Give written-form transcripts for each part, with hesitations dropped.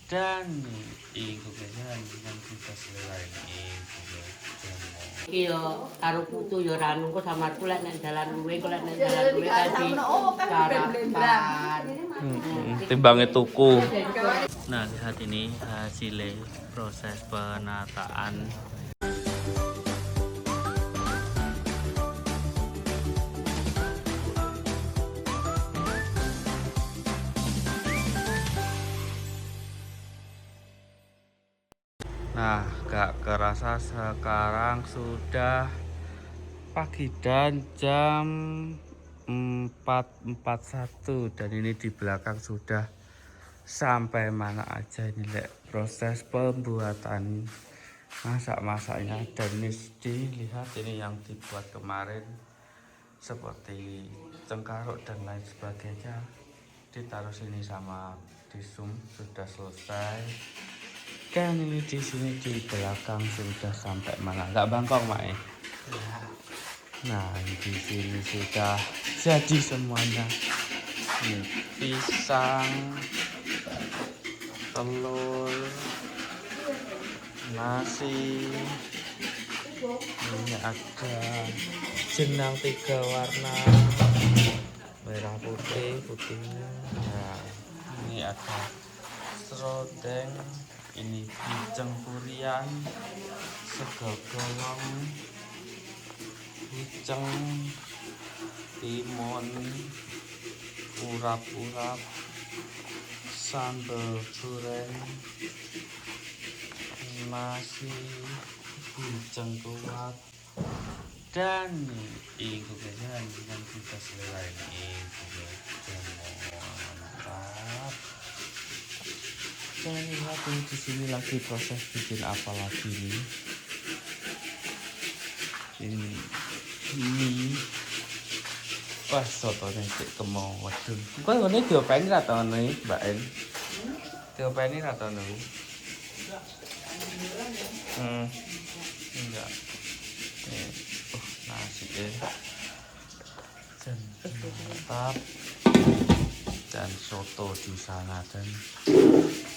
Dan iku kan yang kita selera ini Iki yo karo putu yo ra nunggu samarku lek nek dalan luwe kok lek nek dalan luwe tadi sarapan. Timbangnya tuku. Nah, lihat ini hasilnya proses penataan. Nah, gak kerasa sekarang sudah pagi dan jam 4.41 dan ini di belakang sudah sampai mana aja ini proses pembuatan masak-masaknya. Dan ini dilihat ini yang dibuat kemarin seperti cengkaruk dan lain sebagainya ditaruh sini sama disum sudah selesai. Dan ini di sini di belakang sudah sampai mana? Enggak bangkok, Mak. Nah, di sini sudah jadi semuanya. Ini pisang, telur, nasi. Ini ada jenang 3 warna, merah putih, putihnya. Nah, ini ada serundeng. Ini biceng purian, sego golong, biceng, timun, urap-urap, sambal goreng, nasi, biceng kuat, dan iku kan yang kita selera ini juga mantap. Dan lihat ini di sini lagi proses bikin apa lagi nih? Ini mie. Wah, sotonya cek kemau waduh. Kok ini diopeni ra to nih, Mbak En? Diopeni ra to nih? Enggak. Nasi mantap. Dan soto di sana dan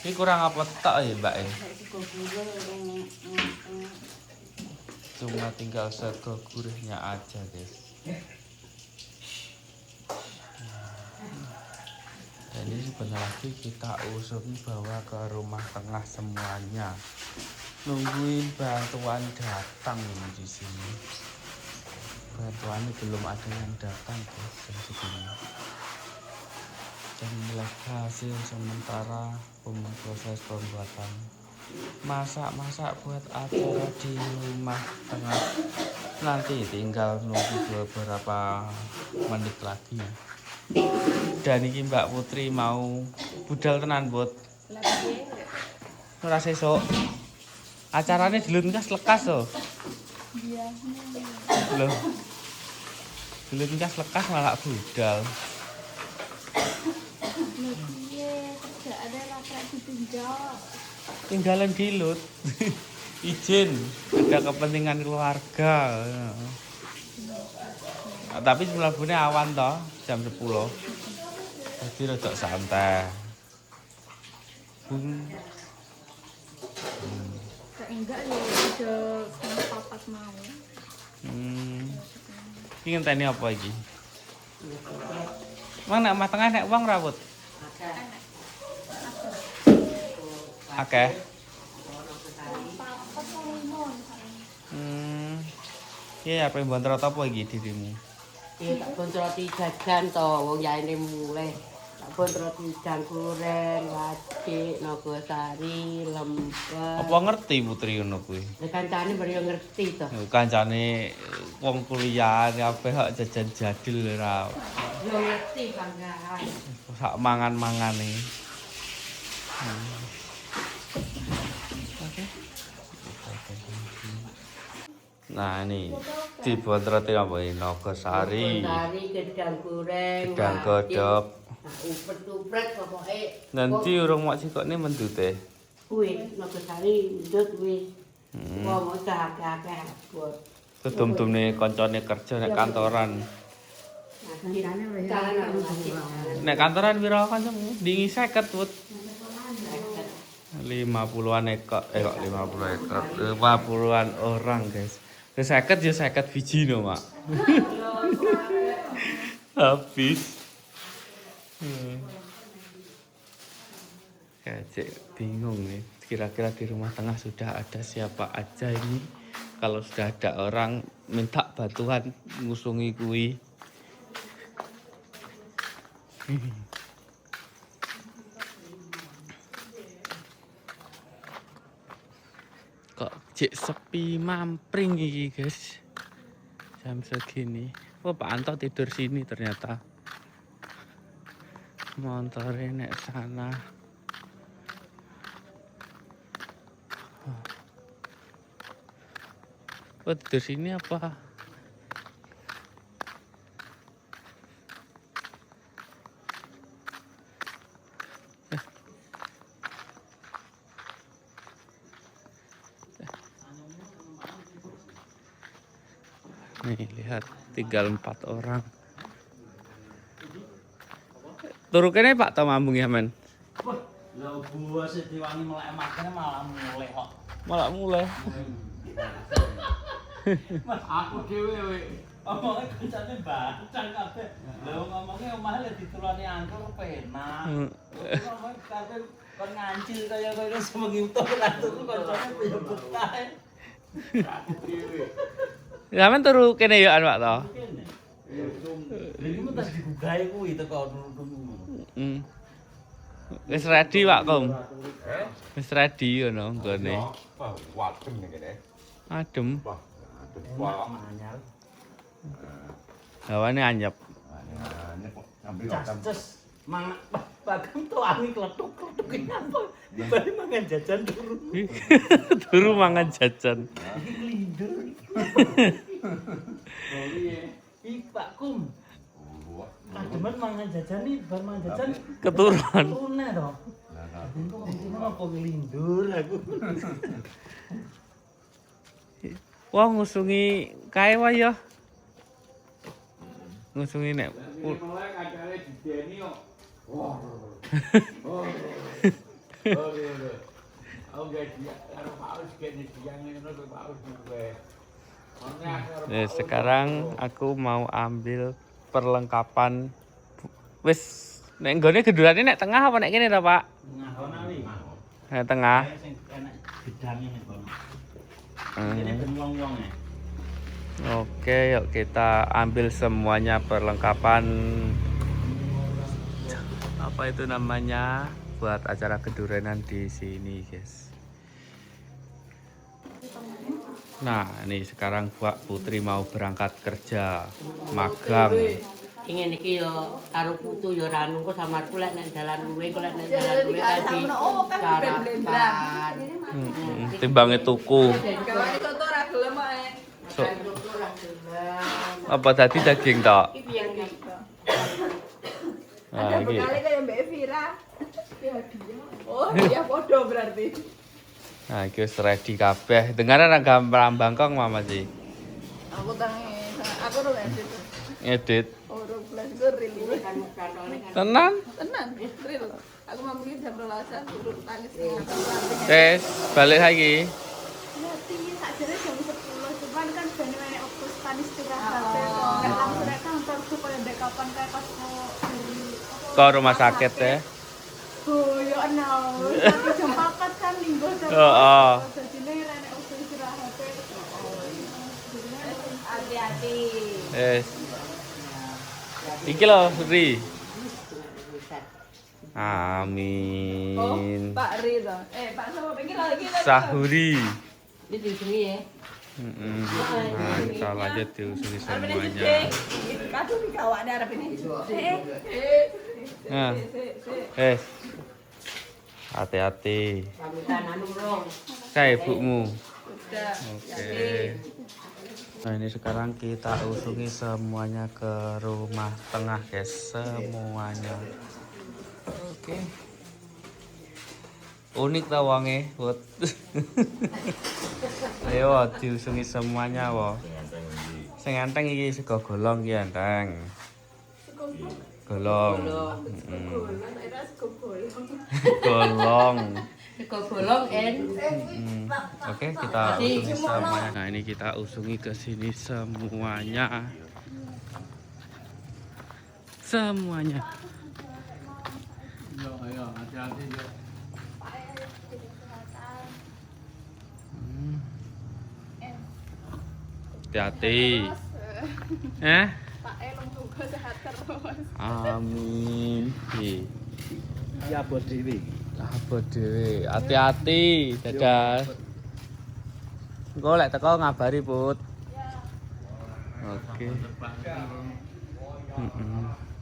ini kurang apa tak ya Mbak En? Cuma tinggal sego gurihnya aja guys. Dan ini sebentar lagi kita usung bawa ke rumah tengah semuanya. Nungguin bantuan datang ini di sini. Bantuan belum ada yang datang guys jam segini. Dan inilah hasil sementara proses pembuatan masak-masak buat acara di rumah tengah. Nanti tinggal nunggu beberapa menit lagi. Dan ini Mbak Putri mau budal tenan bot. Ora sesuk. Acarane dilunkas lekas loh. Iya. Loh. Dilunkas lekas malah budal. Tinggalan dilut. Izin ada kepentingan keluarga. Tapi mlebune awan toh jam 10. Jadi rada santai. Enggak ya udah setengah 4 mau. Iki ngenteni apa iki? Mang nek omah tengah nek wong rawut. Akeh. Iya, apa yang bontrot apa iki dirimu? Iya tak bontroti jajan to wong yaene mulai. Tak bontroti jangkuren, wajik, nogosari, lemper. Apa ngerti Putri ngono kuwi? Nek kancane baru yo ngerti to. Kancane wong kuliah kabeh kok jajan jadil ora. Yo ngerti banggaan. Sak mangan-mangane. Nah ini dibontroti apa ini? Nogosari, gedang goreng, gedang godhog. Upret-upret pokoke. Nanti urung mak sikok ini mendute. Kuwi Nogosari ndut wis. Wong akeh-akeh buat. Kedum-dumne kancane kerja nek kantoran. Nek kantoran pira kancamu? Dingi 50, Put. 50-an ekor, kok 50 ekor, 50-an orang guys. Terus 50 ya 50 biji no mak. Habis. Kayak bingung nih. Kira-kira di rumah tengah sudah ada siapa aja ini? Kalau sudah ada orang minta bantuan ngusungi kui. Kok cek sepi mampring iki guys. Jam segini. Oh Pak Anto tidur sini ternyata. Motornya nek sana. Oh tidur sini apa? Nih lihat tinggal 4 orang. Turu kene Pak to mambung ya men. Lah gua sih diwangi melek makane malah mulai kok. Malah mulai. Aku dhewe we. Omongnya kancane bacang kabeh. Lah ngomongnya omah lek ditulani angkur penak. Ngomong kabeh kon ngancil kaya semengi utuh lan turu kancane yo betah. Aku dhewe. Sampeyan turu kene yo an Pak to. Kene. Ya iki mung tas dibugahe kuwi teko turu. Wis ready Pak Kom. Wis ready ngono nggone. Wah, wadem nih kene. Adem. Wah, adem wah. Hawane anyep. Ini kok ngambil wadem. Cas mang bagam tuh angin kletuk-kletuk apa? Dibalik mangan jajan turu. Turu mangan jajan. Iki kelindur. Oh iya. Iki Pak Kum. Kademen mangan jajan nih, bar mangan jajan. Keturunan. Turune to. Ini apa kelindur aku. Wah ngusungi kae wae ya. Ngusungi nek Mulai kacare dideni kok. Wah. Oh. Aku gak dia, karo Paus kene diang ngono kok Paus duwe. Sekarang aku mau ambil perlengkapan. Wis nek nggone gedurane nek tengah apa nek kene ta, Pak? Nah, kono wi. Nek tengah. Sing enak gedange nek kono. Ini ben wong-wong ya. Oke, yuk kita ambil semuanya perlengkapan apa itu namanya buat acara kedurenan di sini, guys. Nah, ini sekarang Mbak Putri mau berangkat kerja magang. Ingin iki yo karo putu yo ra nunggu samarku lek nek dalan luwe kok lek nek dalan luwe tadi sarapan. Timbange tuku. Kawan itu tuh ora gelem ae. So, apa tadi daging tok? Iki yang Nah, Ada iki. bekale kayak Mbak Vira. Ya dia. Oh, dia podo berarti. Nah, iki wis ready kabeh. Dengaran nang gambar Bangkong Mama sih. Aku tangi, aku ora edit. Ngedit. Ora plus gue real. Tenan? Tenan, real. Aku mau pergi jam 12-an turun tangis setengah jam. Tes, balik lagi. Nanti sakjane jam 10, cuman kan bane wae opus tanis istirahat. Nek langsung nek kantorku koyo ndek kapan kae pas Ke rumah sakit ya. yo ana. Tapi jam 4 kan linggo jam. Heeh. Dadine rene opus istirahat. Hati-hati. Iki lho, Ri. Oh, Amin. Pak Riza. Pak sama pengen lagi. Sahuri. Ini di sini ya. Nah, kita lanjut diusuli semuanya. Kadu nih kawan arep ini. Nah, hati-hati. Pamitan anu dong. Kayak ibumu. Udah. Oke. Nah ini sekarang kita usungi semuanya ke rumah tengah guys, semuanya. Oke. Unik tau wange, buat. Ayo diusungi semuanya wo. Sing anteng iki sego golong ki anteng. Golong. Golong. kebolong Oke, kita usungi semuanya. Nah, ini kita usungi ke sini semuanya. Semuanya. Ayo, hati-hati yo. Hati-hati. Pak Elong juga sehat terus. Amin. Ya buat dewi. Apa dhewe? Hati-hati, dadah. Engko lek teko ngabari, Put. Oke.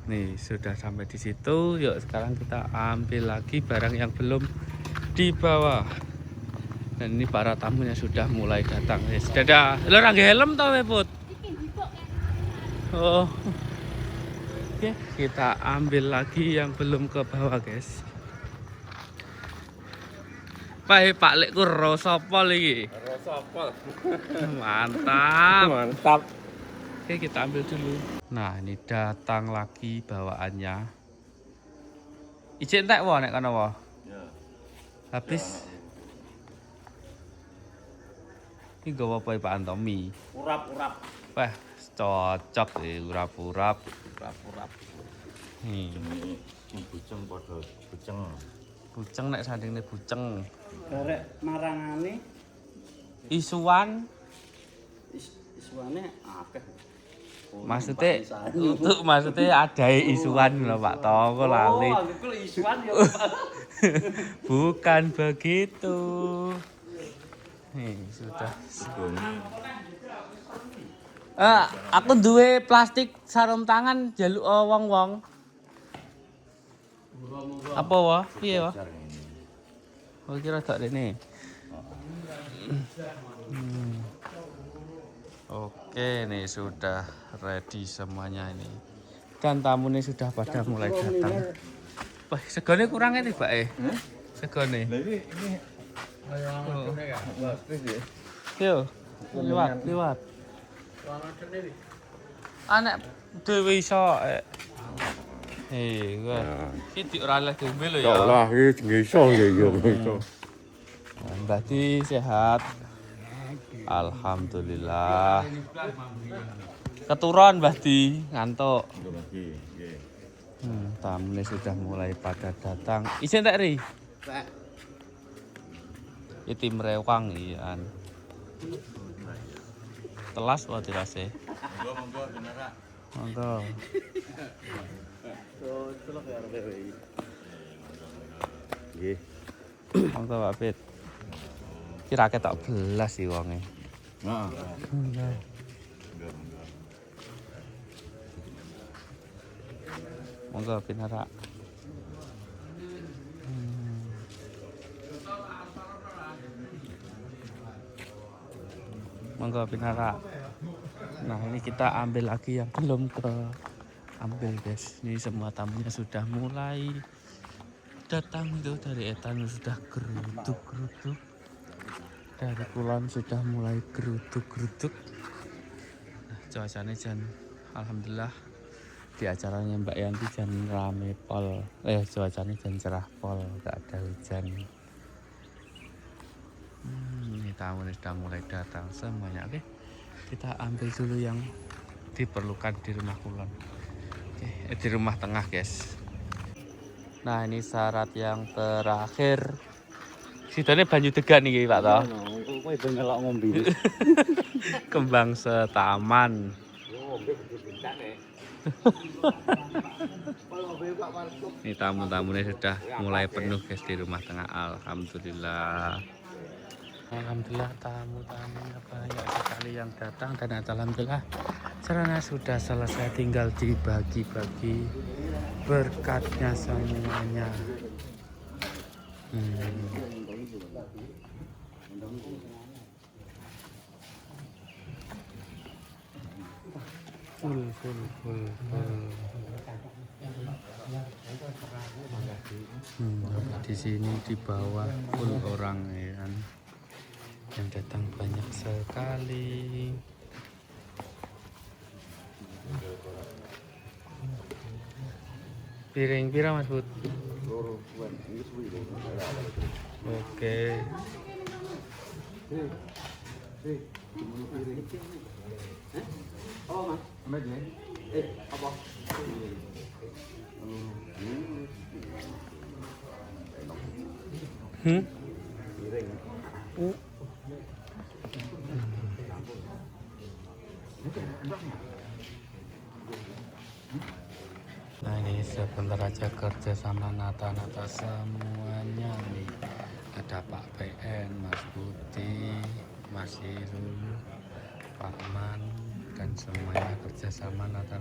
Nih, sudah sampai di situ. Yuk, sekarang kita ambil lagi barang yang belum dibawa. Dan ini para tamunya sudah mulai datang. Yes, dadah. Lho, ora helm to, Put? Oh. Oke, kita ambil lagi yang belum ke bawah, guys. Pak Lek ku rosopol iki. Rosopol. Mantap. Mantap. Oke, kita ambil dulu. Nah, ini datang lagi bawaannya. Ijek entek wae nek kono wae. Ya. Habis. Ini gawa apa Pak Antomi? Urap-urap. Wah, cocok urap-urap. Urap-urap. Nih, Ini buceng padha buceng. buceng nek sandingne buceng. Karek marangane Isuan, isuane akeh. maksudnya ada isuan loh Pak Tonggo lali. Oh, aku isuan ya. Bukan begitu. Nih, sudah. Aku duwe plastik sarung tangan jaluk wong-wong. Apa wae? Piye wae? Oh, kira tak rene. Oke, nih sudah ready semuanya ini. Dan tamu ini sudah pada mulai datang. Wah, segone kurang ini, Pak Segone. Ini Yo, liwat. Anak dhewe iso. Gua. Iki ora oleh diombe lho ya. lah iki iso ya iso. Berarti sehat. Alhamdulillah. Keturun berarti ngantuk. Tamunya sudah mulai pada datang. Isin tak ri? Tim rewang ian. Telas wae dirase. Monggo beneran. Monggo. Nggih. Monggo Pak Pit. Kira ketok belas sih wonge. Heeh. Monggo pinara. Monggo pinara. Nah, ini kita ambil lagi yang belum ke ambil, guys. Ini semua tamunya sudah mulai datang itu dari Etan sudah geruduk-geruduk. Dari Kulon sudah mulai geruduk-geruduk. Nah, cuacanya jan alhamdulillah di acaranya Mbak Yanti jan rame pol. Cuacanya jan cerah pol, gak ada hujan. Ini tamu sudah mulai datang semuanya. Oke, kita ambil dulu yang diperlukan di rumah Kulon. Oke, di rumah tengah, guys. Nah, ini syarat yang terakhir. Sidone banyu degan nih Pak toh. Kowe ben ngelok ngombe. Kembang setaman. Ini tamu-tamunya sudah mulai penuh, guys, di rumah tengah. Alhamdulillah. Alhamdulillah tamu-tamunya banyak sekali yang datang dan alhamdulillah sarana sudah selesai, tinggal dibagi-bagi berkatnya semuanya. Full. Di sini di bawah full orang ya kan. Yang datang banyak sekali. Piring pira Mas Bud? Oke. Oh, Mas. Apa? Nah ini sebentar aja kerja sama Nata semuanya nih. Ada Pak PN, Mas Budi, Mas Irul, Pak Man, dan semuanya kerja sama Nata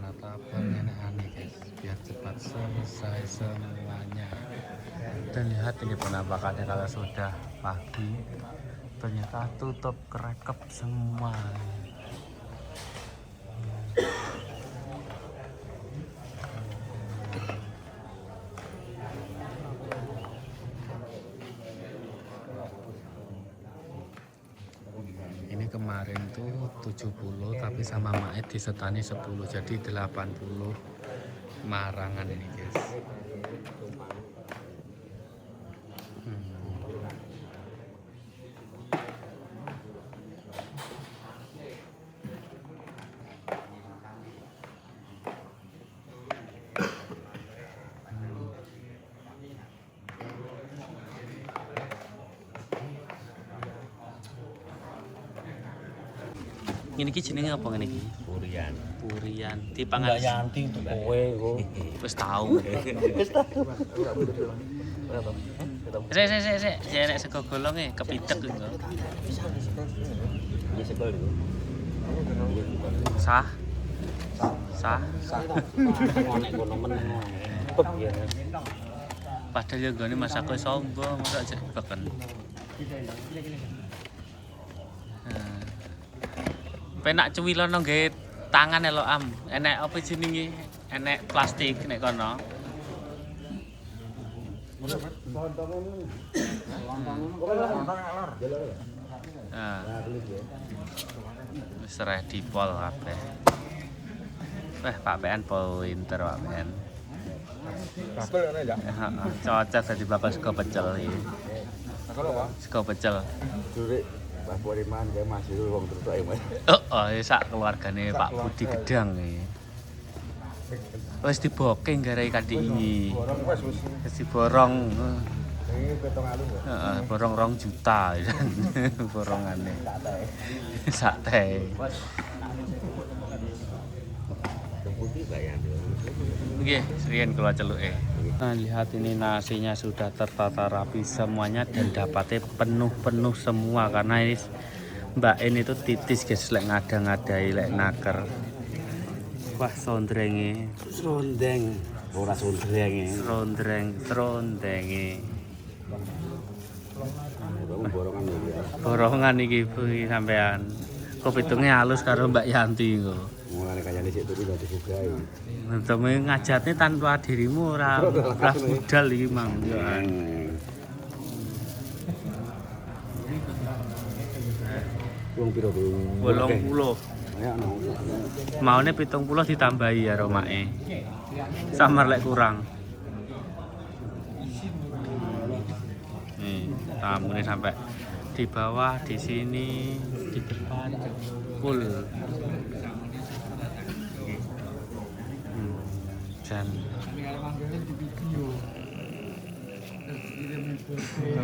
pengenaan nih guys, biar cepat selesai semuanya. Dan lihat ini penampakannya kalau sudah pagi, ternyata tutup kerekep semua. Ini kemarin tuh 70 tapi sama Maed disetani 10 jadi 80 marangan ini guys. Ini ki jenenge apa ngene iki? Purian. Purian. Dipangan Yanti untuk kowe kok. wis tahu. Sik. Nek sego golonge kepitek iku. Ya sebel itu. Sah. Nek kono meneng. Pek ya. Padahal ya gone Mas aku sombong, masa aja beken. Penak cuwilono nggih tangan elo am. Enek apa jenenge? Enek plastik nek kono. Nah. Wis ready pol kabeh. Pak PN pinter Pak PN. Kapel ana ya. Heeh, cocok dadi bakal sego pecel iki. Sego pecel. Durek Mbah Puriman kae Mas Irul wong tertuke Mas. Heeh, sak keluargane Pak Budi Gedang iki. Wis diboking gara ikan ini. Borong wis. Wis diborong. Iki 7.000 ya. Heeh, borong 2 juta borongane. Sak teh. Putih bayang. Nggih, serian kula celuke. Nah, lihat ini nasinya sudah tertata rapi semuanya dan dapatnya penuh semua karena ini Mbak En itu titis guys, lek ngada-ngadai lek naker. Wah, sondrenge. Serondeng. Ora sondrenge. Serondenge. Borongan iki ya. Borongan iki Bu sampean. Kopitunge halus karo Mbak Yanti kok. Mulane kayane sik turu dadi bugae. Nteme ngajatne tanpa dirimu ora budal iki Mang. Wong piro ku? 80. Ya ono. Maune 70 ditambahi ya romake. Samar lek kurang. Nih, tamunya sampai di bawah, di sini, di depan, full. Dan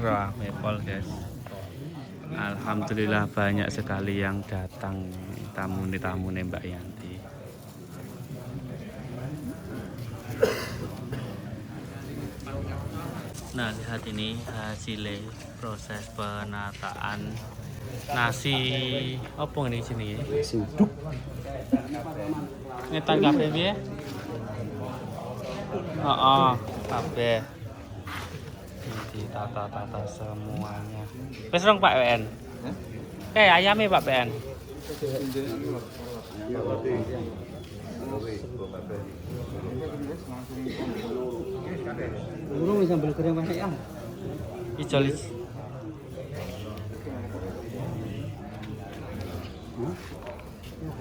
rame pol guys. Alhamdulillah banyak sekali yang datang tamu-tamu Mbak Yanti. Nah, lihat ini hasilnya proses penataan nasi apa ini sini ya? Suduk. Ngetan kabeh piye? Heeh, kabeh. Ditata-tata semuanya. Wis rong Pak PN. Ayame Pak PN. Burung sambal goreng banyak ya. Ijol.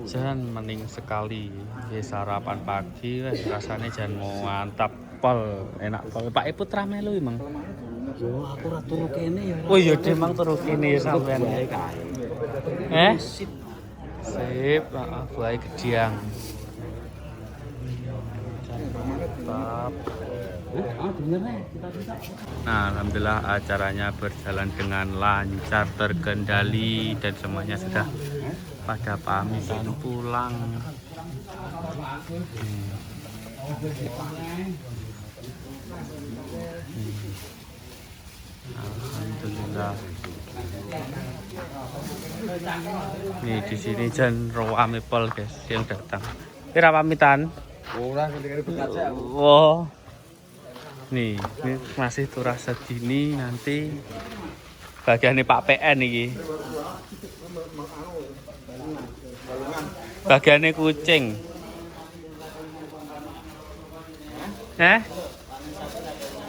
Jan mending sekali sarapan pagi rasanya jan mantap pol enak pol Pak Iput ra melu emang Yo aku ora turu kene ya. Oh iya demang turu kene ya sampean. Eh? Sip, buah gediang. Mantap. Nah, alhamdulillah acaranya berjalan dengan lancar, terkendali dan semuanya sudah pada pamitan pulang. Alhamdulillah. Nih di sini Jan rame pol guys yang datang. Kira pamitan? Wow. Nih, ini masih turah segini nanti bagiannya Pak PN ini. Bagiannya kucing.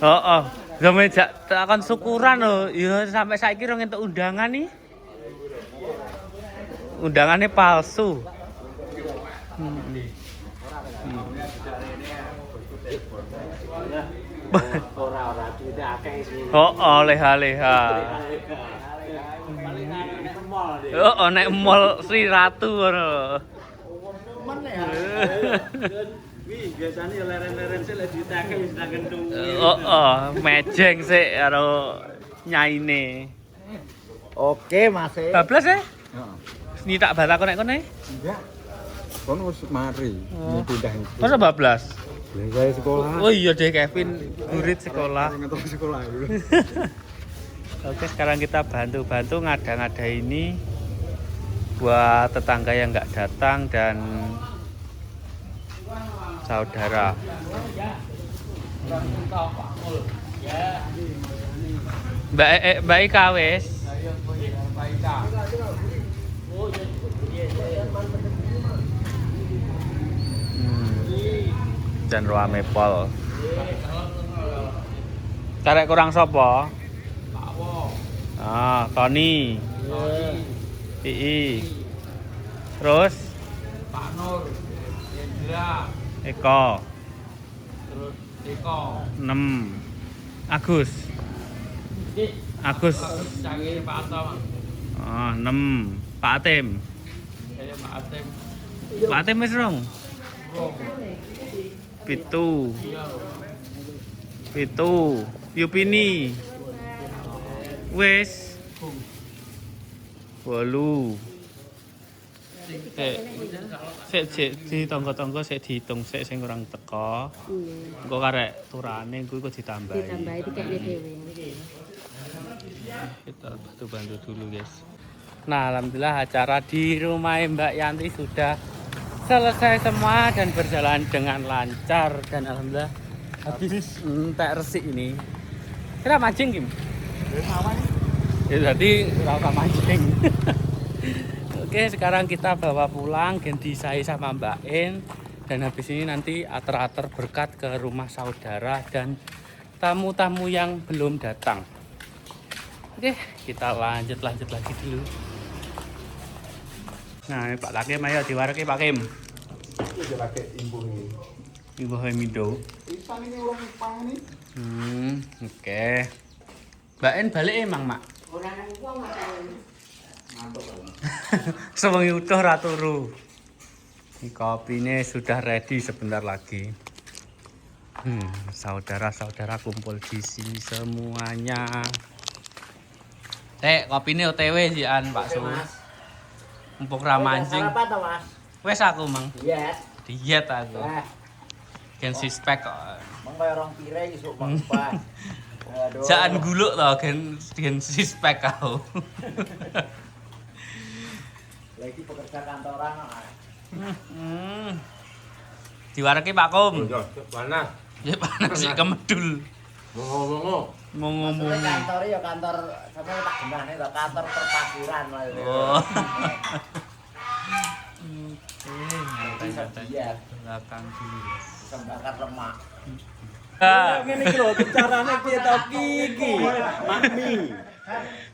Oh. Gamejak takon syukuran loh. Ya sampai saiki rong entuk undangan nih. Undangannya palsu. Ora duwite akeh sih. Oh, leha-leha. Oh, nek mall Sri Ratu ngono. Wih, biasanya ya leren-leren sih lek duwite akeh wis tak kentung. Mejeng sik karo nyaine. Oke, Mas. Bablas ya? Heeh. Ini tak batakon nek kene. Enggak. Kono wis mari. Pindah. Masa bablas? Saya sekolah. Oh iya deh Kevin, murid sekolah. Sekolah itu. Oke, sekarang kita bantu-bantu ngada-ngada ini buat tetangga yang nggak datang dan saudara. Mbak Ika wes. Dan rame pol. Karek kurang sapa? Ah, Tony. Ii. Terus Pak Nur, Indra, Eko. terus Eko. 6. Agus. Agus. Cangkir Pak Atom. Ah, 6. Pak Atim. Saya Pak Atem. Pak Atim wis rong. Pitu. Yupini. Wis. 8. Sik di tonggo-tonggo sik dihitung sik sing kurang teko. Engko karek turane kuwi kok ditambahi. Ditambahi dikekne dhewe. Kita bantu dulu guys. Nah, alhamdulillah acara di rumah Mbak Yanti sudah selesai semua dan berjalan dengan lancar dan alhamdulillah habis entek resik ini. Kira mancing Kim? Ya jadi rasa mancing. Oke, sekarang kita bawa pulang ganti saya sama Mbak En dan habis ini nanti ater-ater berkat ke rumah saudara dan tamu-tamu yang belum datang. Oke, kita lanjut lagi dulu. Nah, ini Pak Takim ayo diwareki Pak Kim. Iki pakai imbuh ini. Ibu Hamido. Isan ini orang Jepang ini. Oke. Mbak En balik emang, Mak. Ora nang wong Sewengi utuh ra turu. Ini kopinya sudah ready sebentar lagi. Saudara-saudara kumpul di sini semuanya. Kopinya OTW sih an, Pak Su. Empuk ra mancing. Apa to, Mas? Wes aku, Mang. Yes. Diet aku. Gen sispek kok. Mong kaya rong pire iki sok Pak. Aduh. Jangan guluk toh gen sispek kau. Lagi pekerja kantoran kok. Diwareki Pak Kom. Panas. Ya panas sik kemedul. Ngomong-ngomong. Kantor ya kantor sampe tak genahne to kantor perpakiran lho. Oh. Bisa diet, Belakang dulu. bisa bakar lemak. Ngene iki lho carane piye to iki? Makmi.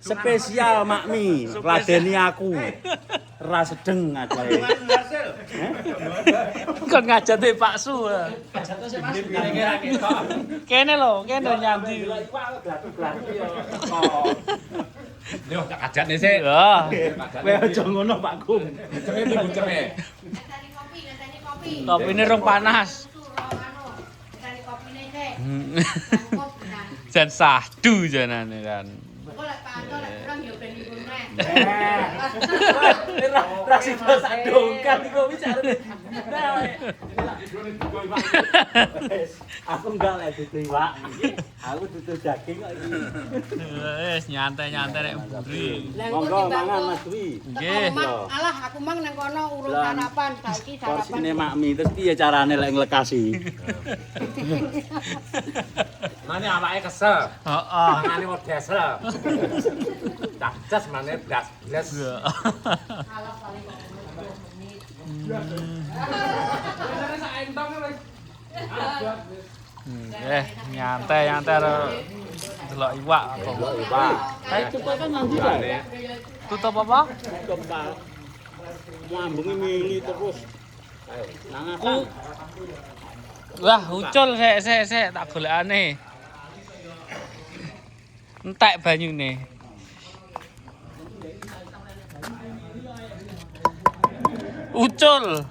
Spesial makmi, ladeni aku. Ra sedeng aku. Kon ngajak deh Pak Su. Jatuh sih Mas. Kene lho, kene nyambi. Yo tak ajak nih sih. Ya. Kowe aja ngono Pak Kum. Ceme iki ceme. Kopi ini rong panas. Jan sahdu janane kan. Raksi sak dongkan iku bicara. Aku enggak lek dudu iwak. Aku dudu daging kok iki. Wis nyantai-nyantai rek mburi. Monggo mangan Mas Dwi. Nggih. Alah aku mang nang kono urung sarapan, saiki sarapan. Porsine makmi terus piye carane lek nglekasi? Mane awake kesel. Heeh. Mangane wedes. Das mane das. Nyantai-nyantai delok iwak apa. Pak. Kayak cukup kan nanti kan. Tutup apa? Kembal. Ngambungi mili terus. Ayo, nangasan. Wah, ucul sik tak golekane. Entek banyune. Ucul.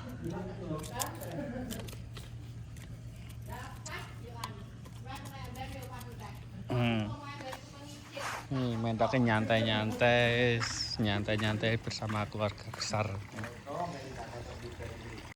Nih, mentaknya nyantai-nyantai bersama keluarga besar.